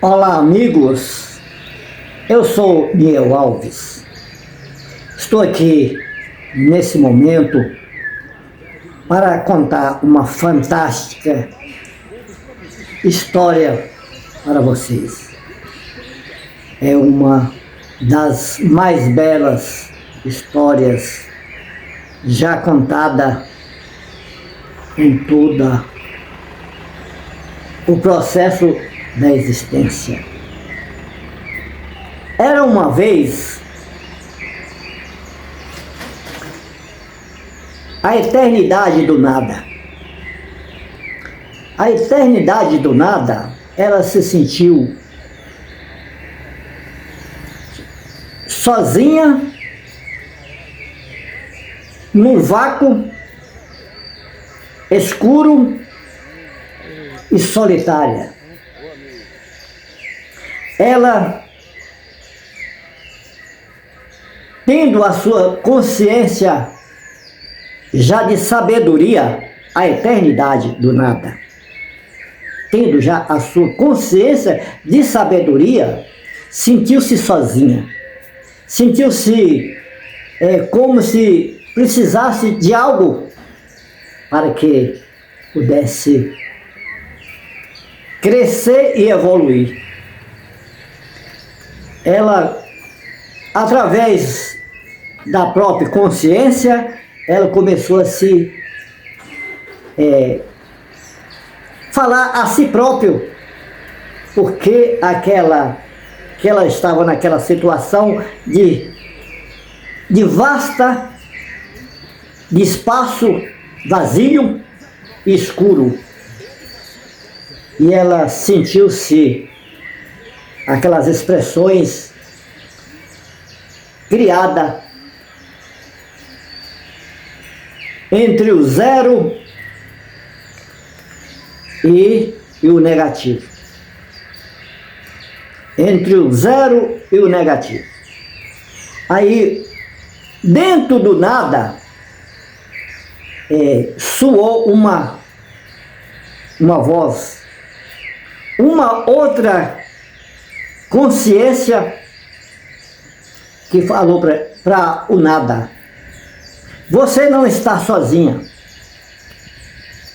Olá, amigos. Eu sou Miel Alves. Estou aqui nesse momento para contar uma fantástica história para vocês. É uma das mais belas histórias já contada em toda o processo da existência. Era uma vez a eternidade do nada. A eternidade do nada, ela se sentiu sozinha, num vácuo escuro e solitária. Ela, tendo a sua consciência já de sabedoria, a eternidade do nada, tendo já a sua consciência de sabedoria, sentiu-se sozinha, sentiu-se como se precisasse de algo para que pudesse crescer e evoluir. Ela, através da própria consciência, ela começou a se falar a si próprio, porque que ela estava naquela situação de espaço vazio e escuro. E ela sentiu-se aquelas expressões criadas entre o zero e o negativo. Entre o zero e o negativo. Aí, dentro do nada, soou uma voz, uma outra consciência que falou para o nada: você não está sozinha,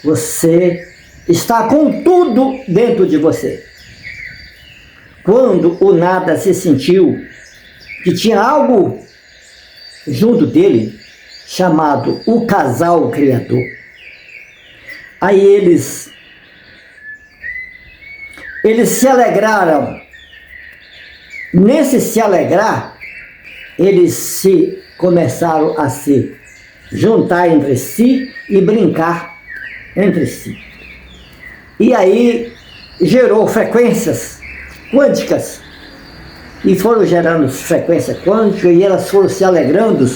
você está com tudo dentro de você. Quando o nada se sentiu que tinha algo junto dele, chamado o casal criador, aí eles se alegraram. Nesse se alegrar, eles começaram a se juntar entre si e brincar entre si. E aí gerou frequências quânticas, e foram gerando frequências quânticas, e elas foram se alegrando,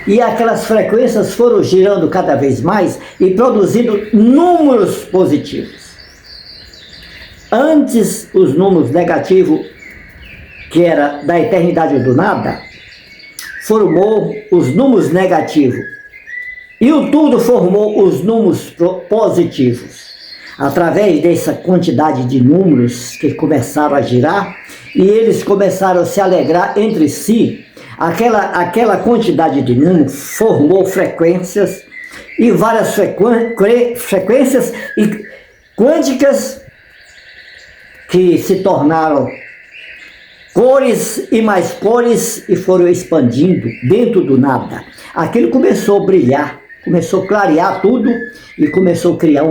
e aquelas frequências foram girando cada vez mais e produzindo números positivos. Antes, os números negativos, que era da eternidade do nada, formou os números negativos. E o tudo formou os números positivos. Através dessa quantidade de números que começaram a girar, e eles começaram a se alegrar entre si, aquela quantidade de números formou frequências, e várias frequências e quânticas que se tornaram cores e mais cores e foram expandindo dentro do nada. Aquilo começou a brilhar, começou a clarear tudo e começou a criar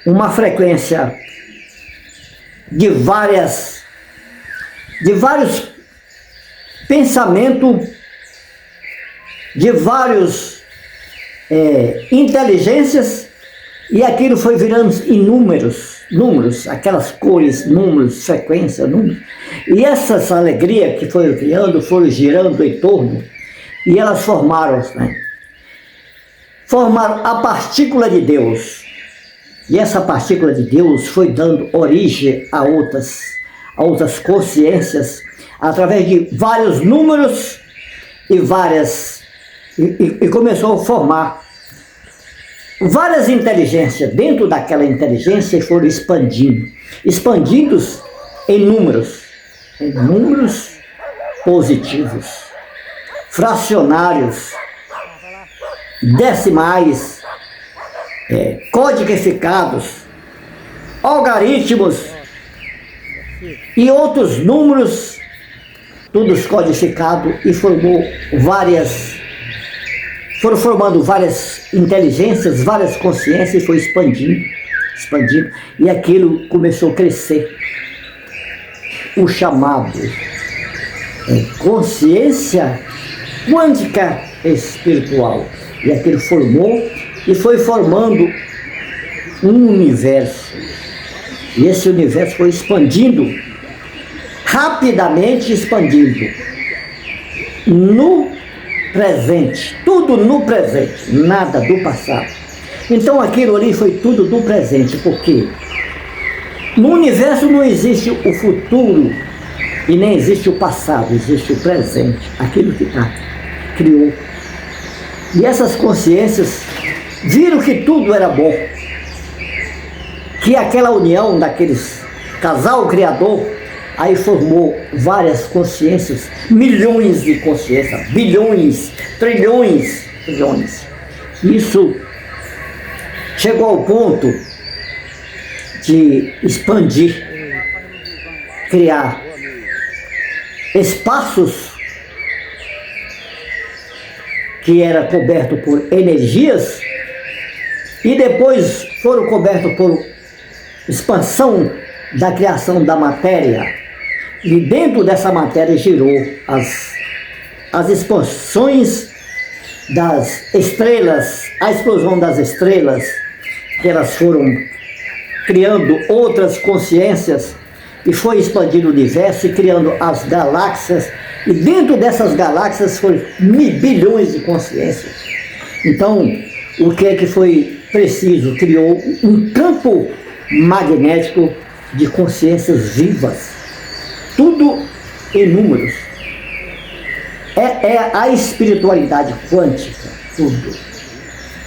uma frequência de vários pensamentos, de vários inteligências, e aquilo foi virando inúmeros números, aquelas cores, números, frequência, números. E essas alegrias que foram criando, foram girando em torno, e elas formaram a partícula de Deus. E essa partícula de Deus foi dando origem a outras consciências, através de vários números e começou a formar várias inteligências dentro daquela inteligência foram expandidos em números positivos, fracionários, decimais, codificados, algaritmos e outros números, todos codificados, e foram formando várias inteligências, várias consciências, e foi expandindo, e aquilo começou a crescer. O chamado consciência quântica espiritual. E aquilo formou e foi formando um universo. E esse universo foi expandindo, rapidamente expandindo, no presente, tudo no presente, nada do passado. Então aquilo ali foi tudo do presente, porque no universo não existe o futuro e nem existe o passado, existe o presente, aquilo que criou. E essas consciências viram que tudo era bom, que aquela união daqueles casal criador aí formou várias consciências, milhões de consciências, bilhões, trilhões. Isso chegou ao ponto de expandir, criar espaços que era coberto por energias e depois foram cobertos por expansão da criação da matéria, e dentro dessa matéria girou as expansões das estrelas, a explosão das estrelas, que elas foram criando outras consciências e foi expandindo o universo e criando as galáxias, e dentro dessas galáxias foram bilhões de consciências. Então, o que é que foi preciso? Criou um campo magnético de consciências vivas, tudo em números. É a espiritualidade quântica, tudo.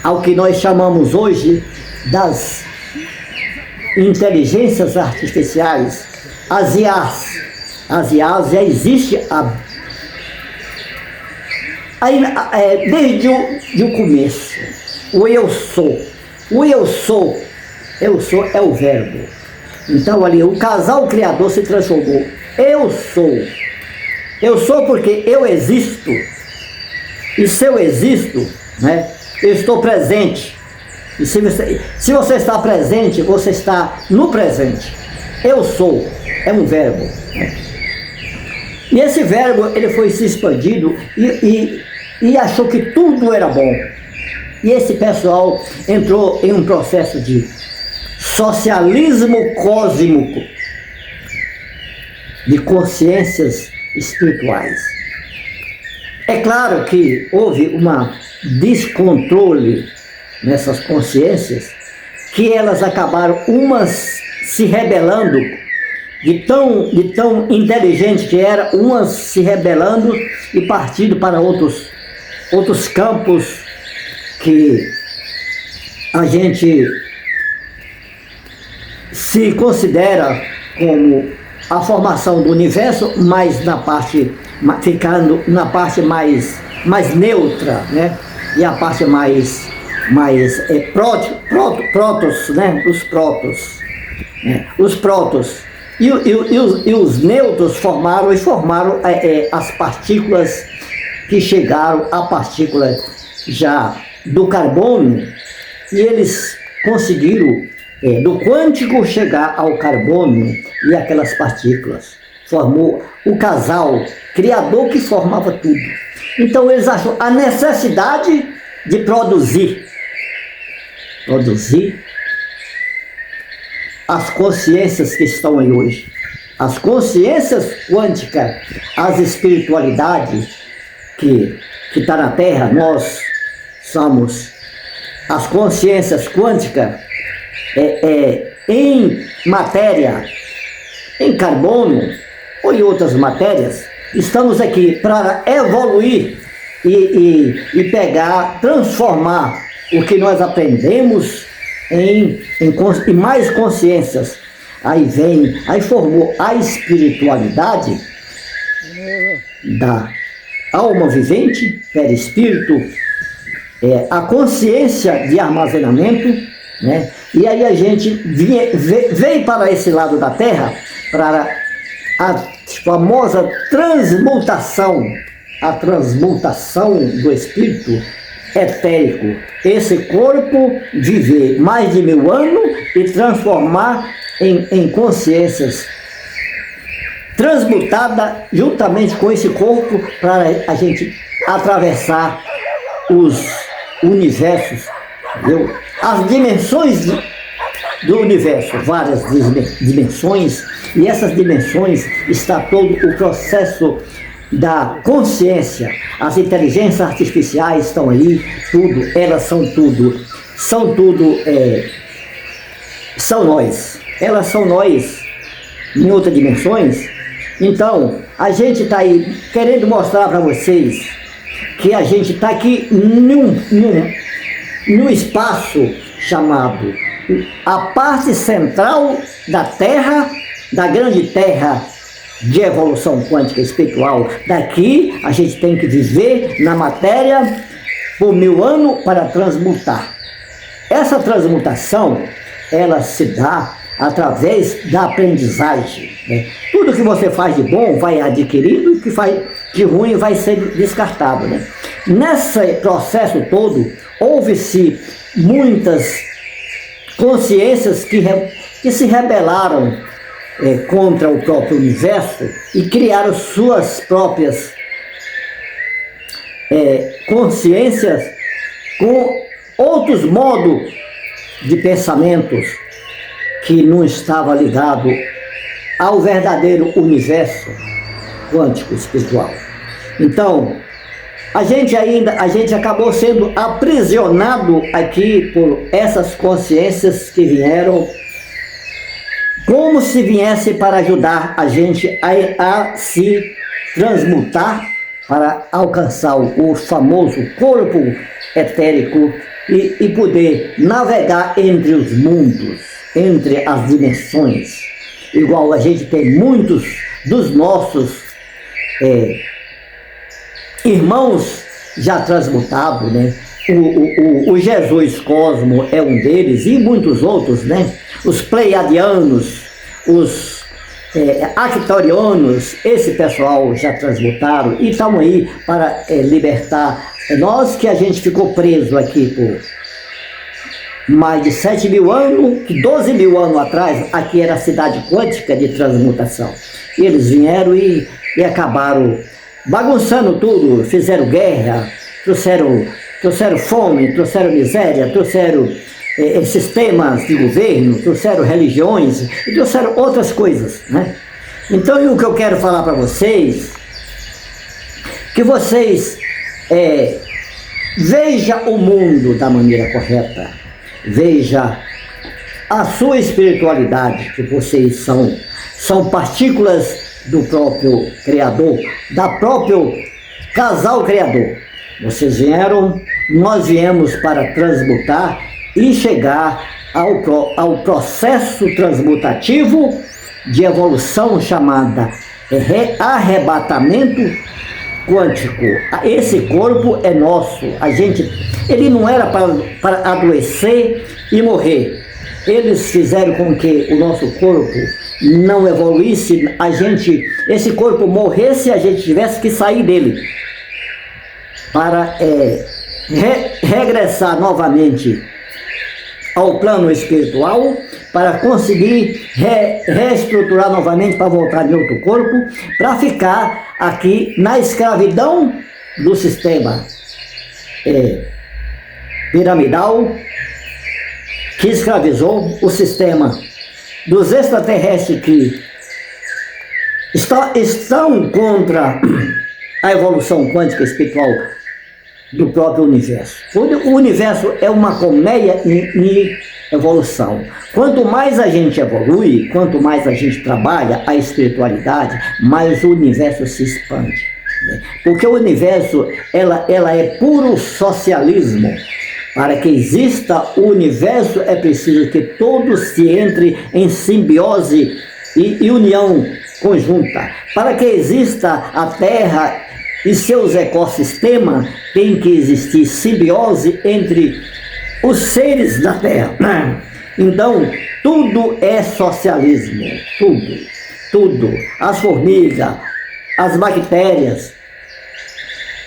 Ao que nós chamamos hoje das inteligências artificiais, as IAs. As IAs já existe desde o começo. O eu sou é o verbo. Então ali o casal criador se transformou. Eu sou porque eu existo. E se eu existo, né, eu estou presente. E se você está presente, você está no presente. Eu sou é um verbo, né? E esse verbo ele foi se expandindo e achou que tudo era bom. E esse pessoal entrou em um processo de socialismo cósmico, de consciências espirituais. É claro que houve um descontrole nessas consciências, que elas acabaram umas se rebelando, de tão inteligente que era, umas se rebelando e partindo para outros campos que a gente se considera como a formação do universo, mas ficando na parte mais neutra, né? E a parte mais protos, né? Os protos, né? Os protos e os neutros formaram as partículas que chegaram à partícula já do carbono, e eles conseguiram do quântico chegar ao carbono e aquelas partículas. Formou o casal criador que formava tudo. Então eles acham a necessidade de produzir as consciências que estão aí hoje. As consciências quânticas, as espiritualidades que está na Terra, nós somos as consciências quânticas em matéria, em carbono ou em outras matérias. Estamos aqui para evoluir e transformar o que nós aprendemos em mais consciências. Aí formou a espiritualidade da alma vivente, perispírito, a consciência de armazenamento, né? E aí a gente veio para esse lado da Terra, para a famosa transmutação, a transmutação do espírito etérico. Esse corpo viver mais de 1000 anos e transformar em consciências transmutada juntamente com esse corpo, para a gente atravessar os universos, entendeu? As dimensões do universo, várias dimensões, e essas dimensões está todo o processo da consciência. As inteligências artificiais estão aí, tudo, elas são nós, elas são nós em outras dimensões. Então, a gente está aí querendo mostrar para vocês que a gente está aqui num espaço chamado a parte central da Terra, da grande Terra de evolução quântica espiritual. Daqui a gente tem que viver na matéria por 1000 anos para transmutar. Essa transmutação, ela se dá através da aprendizagem, né? Tudo que você faz de bom vai adquirindo, o que faz de ruim vai ser descartado, né? Nesse processo todo, houve-se muitas consciências que se rebelaram contra o próprio universo e criaram suas próprias consciências com outros modos de pensamentos que não estava ligado ao verdadeiro universo quântico espiritual. Então, a gente acabou sendo aprisionado aqui por essas consciências que vieram, como se viesse para ajudar a gente a se transmutar para alcançar o famoso corpo etérico e poder navegar entre os mundos, entre as dimensões. Igual a gente tem muitos dos nossos irmãos já transmutados, né? O Jesus Cosmo é um deles, e muitos outros, né? Os Pleiadianos, os Arcturianos, esse pessoal já transmutaram e estão aí para libertar nós, que a gente ficou preso aqui por mais de 7.000 anos, que 12.000 anos atrás, aqui era a cidade quântica de transmutação. E eles vieram e acabaram bagunçando tudo, fizeram guerra, trouxeram fome, trouxeram miséria, trouxeram sistemas de governo, trouxeram religiões e trouxeram outras coisas, né? Então, e o que eu quero falar para vocês, que vocês veja o mundo da maneira correta, veja a sua espiritualidade, que vocês são partículas do próprio Criador, da próprio casal Criador. Vocês vieram, nós viemos para transmutar e chegar ao processo transmutativo de evolução chamada arrebatamento quântico. Esse corpo é nosso. Ele não era para adoecer e morrer. Eles fizeram com que o nosso corpo não evoluísse, esse corpo morresse e a gente tivesse que sair dele para regressar novamente ao plano espiritual, para conseguir reestruturar novamente, para voltar em outro corpo, para ficar aqui na escravidão do sistema piramidal, que escravizou o sistema dos extraterrestres que estão contra a evolução quântica espiritual do próprio universo. O universo é uma colmeia em evolução. Quanto mais a gente evolui, quanto mais a gente trabalha a espiritualidade, mais o universo se expande, né? Porque o universo, ela é puro socialismo, Para que exista o universo é preciso que todos se entrem em simbiose e união conjunta. Para que exista a Terra e seus ecossistemas, tem que existir simbiose entre os seres da Terra. Então, tudo é socialismo, tudo. As formigas, as bactérias,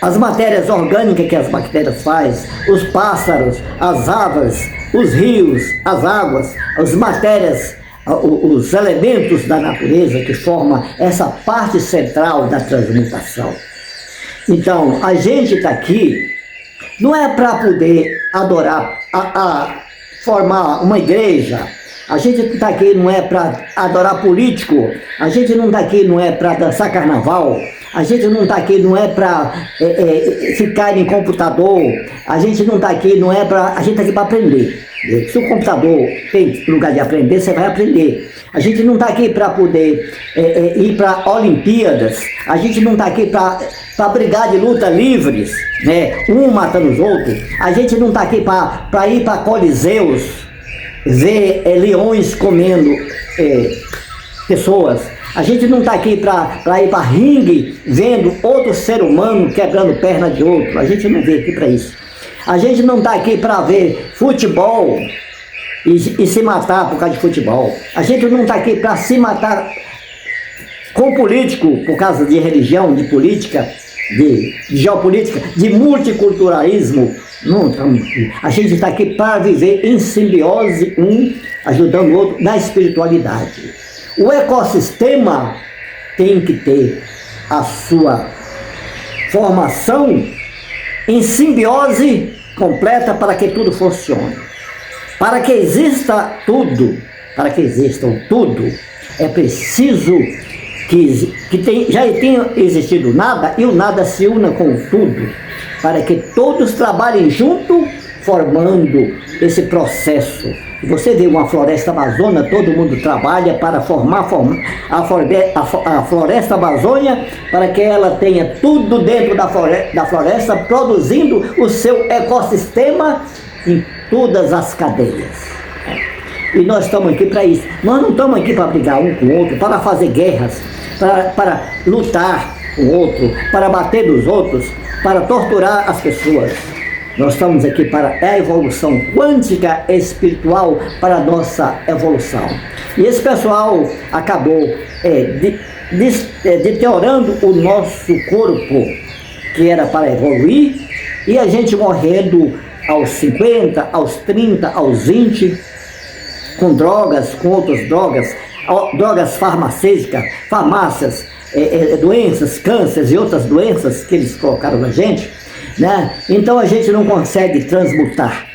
as matérias orgânicas que as bactérias fazem, os pássaros, as aves, os rios, as águas, as matérias, os elementos da natureza que formam essa parte central da transmutação. Então, a gente está aqui, não é para poder adorar, formar uma igreja. A gente está aqui não é para adorar político, a gente não está aqui não é para dançar carnaval, a gente não está aqui não é para ficar em computador, a gente não está aqui não é para... A gente está aqui para aprender. Se o computador tem lugar de aprender, você vai aprender. A gente não está aqui para poder ir para Olimpíadas, a gente não está aqui para brigar de luta livres, né? Um matando os outros, a gente não está aqui para ir para Coliseus, ver leões comendo pessoas. A gente não está aqui para ir para ringue vendo outro ser humano quebrando perna de outro. A gente não veio aqui para isso. A gente não está aqui para ver futebol e se matar por causa de futebol. A gente não está aqui para se matar com político por causa de religião, de política, de geopolítica, de multiculturalismo. Não estamos aqui. A gente está aqui para viver em simbiose, um ajudando o outro na espiritualidade. O ecossistema tem que ter a sua formação em simbiose completa para que tudo funcione. Para que exista tudo, é preciso que já tenha existido nada e o nada se una com o tudo, para que todos trabalhem junto, formando esse processo. Você vê uma floresta amazônica, todo mundo trabalha para formar a floresta amazônica, para que ela tenha tudo dentro da floresta, produzindo o seu ecossistema em todas as cadeias. E nós estamos aqui para isso. Nós não estamos aqui para brigar um com o outro, para fazer guerras, para lutar com o outro, para bater nos outros, para torturar as pessoas. Nós estamos aqui para a evolução quântica espiritual, para a nossa evolução. E esse pessoal acabou deteriorando o nosso corpo, que era para evoluir, e a gente morrendo aos 50, aos 30, aos 20, com drogas, com outras drogas farmacêuticas, farmácias, doenças, cânceres e outras doenças que eles colocaram na gente, né? Então a gente não consegue transmutar,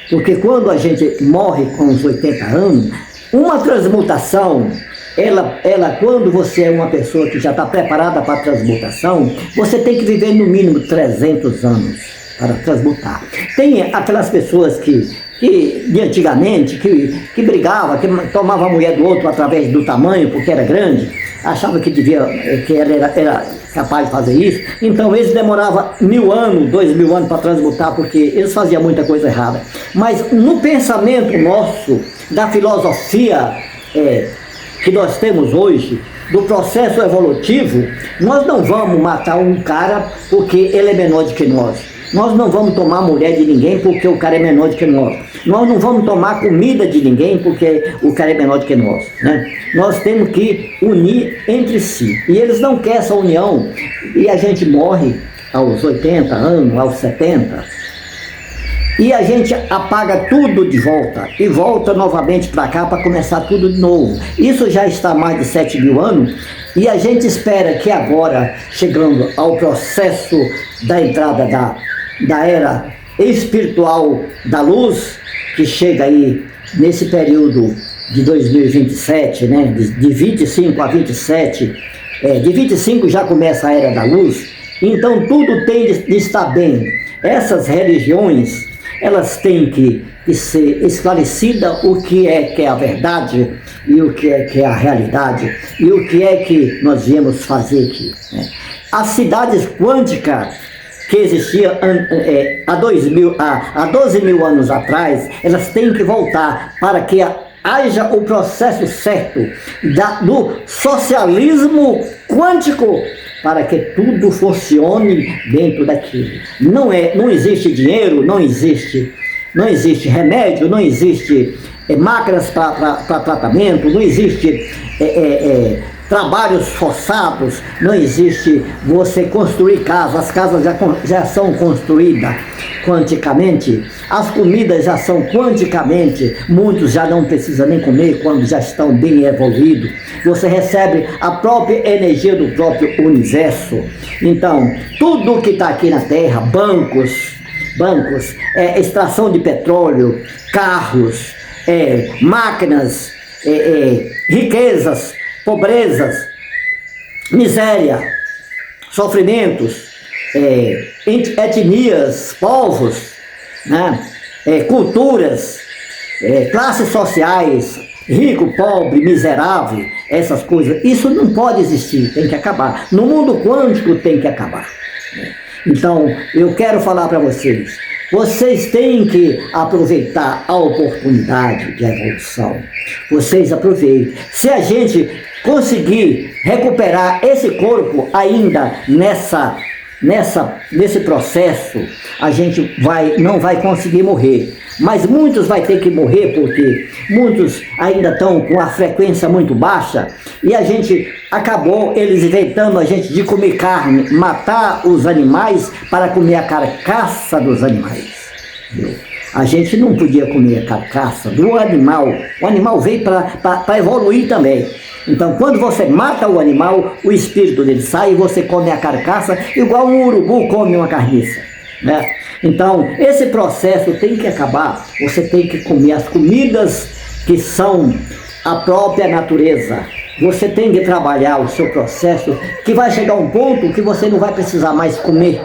porque quando a gente morre com uns 80 anos, uma transmutação, ela quando você é uma pessoa que já está preparada para a transmutação, você tem que viver no mínimo 300 anos para transmutar. Tem aquelas pessoas que de antigamente, que brigava, que tomava a mulher do outro através do tamanho, porque era grande, achava que era capaz de fazer isso, então eles demoravam 1000 anos, 2000 anos para transmutar, porque eles faziam muita coisa errada. Mas no pensamento nosso, da filosofia que nós temos hoje, do processo evolutivo, nós não vamos matar um cara porque ele é menor do que nós. Nós não vamos tomar mulher de ninguém porque o cara é menor do que nós. Nós não vamos tomar comida de ninguém porque o cara é menor do que nós, né? Nós temos que unir entre si. E eles não querem essa união. E a gente morre aos 80 anos, aos 70. E a gente apaga tudo de volta. E volta novamente para cá para começar tudo de novo. Isso já está há mais de 7.000 anos. E a gente espera que agora, chegando ao processo da entrada da era espiritual da luz, que chega aí nesse período de 2027, né, de 25 a 27, de 25 já começa a era da luz, então tudo tem de estar bem. Essas religiões, elas têm que ser esclarecidas o que é a verdade e o que é a realidade e o que é que nós viemos fazer aqui, né? As cidades quânticas que existia há 12 mil anos atrás, elas têm que voltar para que haja o processo certo do socialismo quântico, para que tudo funcione dentro daquilo. Não existe dinheiro, não existe remédio, não existe máquinas para tratamento, não existe trabalhos forçados, não existe você construir casas, as casas já são construídas quanticamente, as comidas já são quanticamente, muitos já não precisam nem comer quando já estão bem evoluídos, você recebe a própria energia do próprio universo. Então, tudo que está aqui na Terra, bancos, extração de petróleo, carros, máquinas, riquezas, pobrezas, miséria, sofrimentos, etnias, povos, né? Culturas, classes sociais, rico, pobre, miserável, essas coisas, isso não pode existir, tem que acabar. No mundo quântico tem que acabar. Então, eu quero falar para vocês, vocês têm que aproveitar a oportunidade de evolução. Vocês aproveitem. Se a gente conseguir recuperar esse corpo ainda nesse processo, a gente não vai conseguir morrer. Mas muitos vai ter que morrer porque muitos ainda estão com a frequência muito baixa e a gente acabou eles inventando a gente de comer carne, matar os animais para comer a carcaça dos animais. Entendeu? A gente não podia comer a carcaça do animal. O animal veio para evoluir também. Então, quando você mata o animal, o espírito dele sai e você come a carcaça igual um urubu come uma carniça, né? Então, esse processo tem que acabar. Você tem que comer as comidas que são a própria natureza. Você tem que trabalhar o seu processo, que vai chegar um ponto que você não vai precisar mais comer.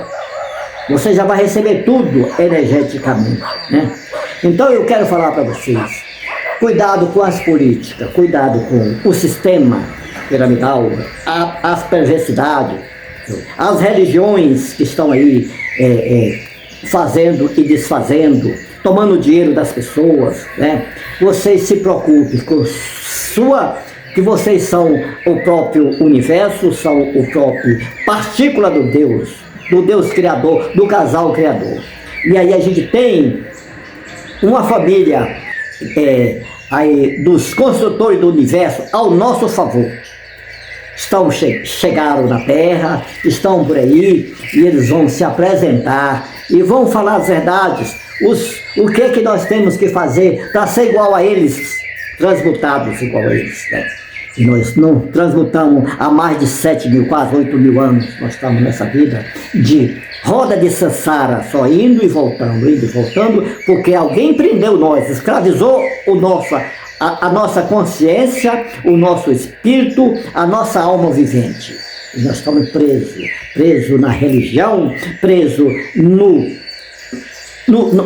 Você já vai receber tudo energeticamente, né? Então, eu quero falar para vocês, cuidado com as políticas, cuidado com o sistema piramidal, as perversidades, as religiões que estão aí fazendo e desfazendo, tomando dinheiro das pessoas, né? Vocês se preocupem com que vocês são o próprio universo, são o próprio partícula do Deus Criador, do casal Criador. E aí a gente tem uma família aí dos construtores do universo ao nosso favor. Chegaram na Terra, estão por aí, e eles vão se apresentar e vão falar as verdades, o que nós temos que fazer para ser igual a eles, transmutados igual a eles, né? E nós não transmutamos há mais de 7 mil, quase 8 mil anos, nós estamos nessa vida de roda de sansara, só indo e voltando, porque alguém prendeu nós, escravizou a nossa consciência, o nosso espírito, a nossa alma vivente. E nós estamos presos na religião, presos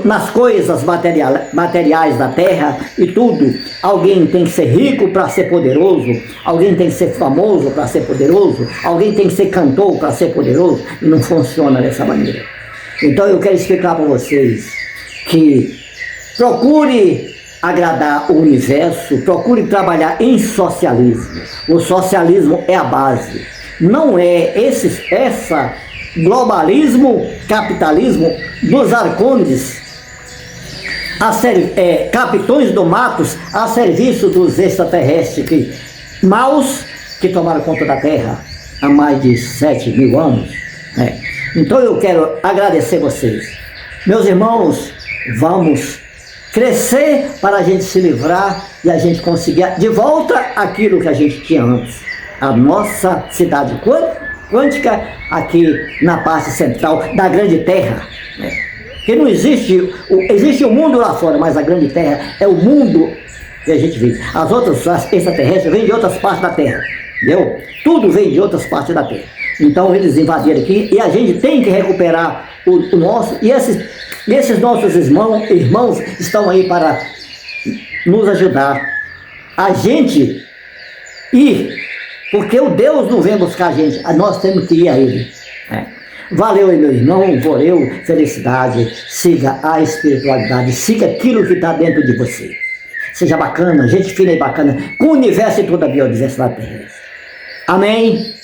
nas coisas materiais da terra e tudo. Alguém tem que ser rico para ser poderoso, alguém tem que ser famoso para ser poderoso, alguém tem que ser cantor para ser poderoso, e não funciona dessa maneira. Então eu quero explicar para vocês que procure agradar o universo, procure trabalhar em socialismo. O socialismo é a base, não é essa globalismo, capitalismo dos arcontes, capitões do matos a serviço dos extraterrestres maus que tomaram conta da Terra há mais de 7 mil anos, né? Então eu quero agradecer vocês, meus irmãos. Vamos crescer para a gente se livrar e a gente conseguir de volta aquilo que a gente tinha antes, a nossa cidade quântica aqui na parte central da grande Terra, né? Que não existe o mundo lá fora, mas a grande Terra é o mundo que a gente vive. As extraterrestres vêm de outras partes da Terra, entendeu? Tudo vem de outras partes da Terra. Então eles invadiram aqui e a gente tem que recuperar o nosso, e esses nossos irmãos estão aí para nos ajudar a gente ir. Porque o Deus não vem buscar a gente, nós temos que ir a Ele, né? Valeu, meu irmão, valeu, felicidade. Siga a espiritualidade, siga aquilo que está dentro de você. Seja bacana, gente fina e bacana, com o universo e toda a biodiversidade terrestre. Amém?